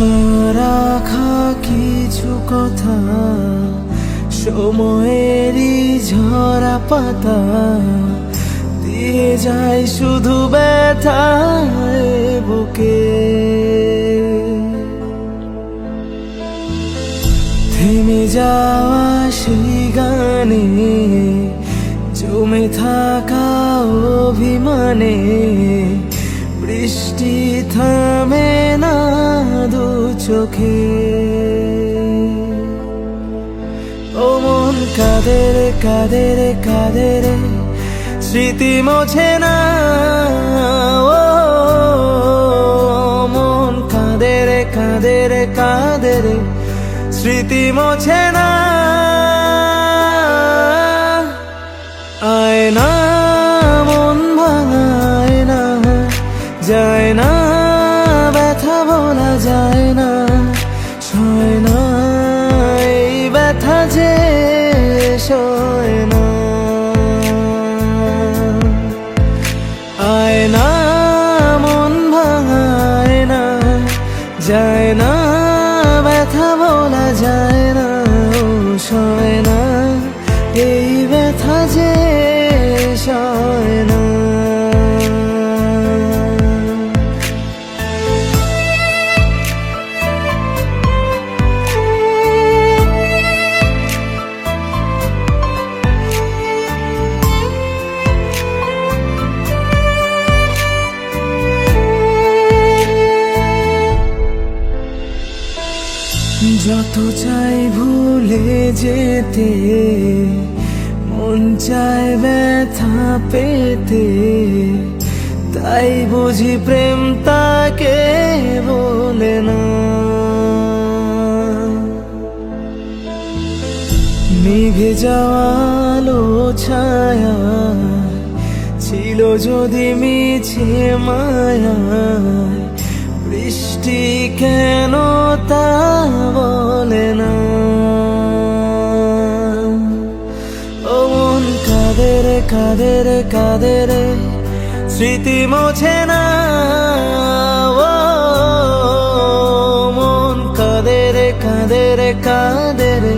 না রাখা কিছু কথা সময়েরই ঝরা পাতা দিয়ে যায় শুধু ব্যথায় বুকে। থেমে যাওয়া সেই গানে জমে থাকা অভিমানে বৃষ্টি থামে না দু চোখে। ও মন কাঁদে রে কাঁদে রে কাঁদে রে স্মৃতি মোছে না। ও মন কাঁদে রে কাঁদে রে কাঁদে রে স্মৃতি মোছে না। আয় না মন ভাঙায় না, যায় না ব্যথা বলা যায় না, সয় না এই ব্যথা যে সয় না। আয় না মন ভাঙায় না, যায় না ব্যথা বলা যায় না, ও সয় না এই ব্যথা যে সয় না। যত চাই ভুলে যেতে মন চায় ব্যথা পেতে, তাই বুঝি প্রেম তাকে বলে না। নিভে যাওয়া আলো ছায়া ছিল যদি মিছে মায়া, বৃষ্টি কেন তা বলে না। ও মন কাঁদে রে কাঁদে রে কাঁদে রে স্মৃতি মোছে না। ও মন কাঁদে রে কাঁদে রে কাঁদে রে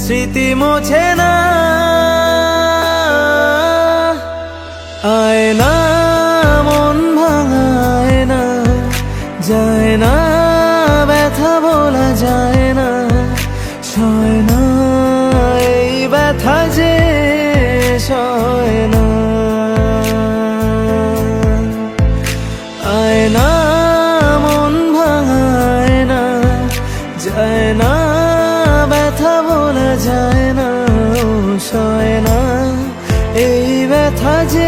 স্মৃতি মোছে না। আয় না মন ভাঙায় না, যায় না ব্যথা বলা যায় না, সয় না এই ব্যথা যে সয় না। আয় না মন ভাঙায় না, যায় না ব্যথা বলা যায় না, ও সয় না এই ব্যথা যে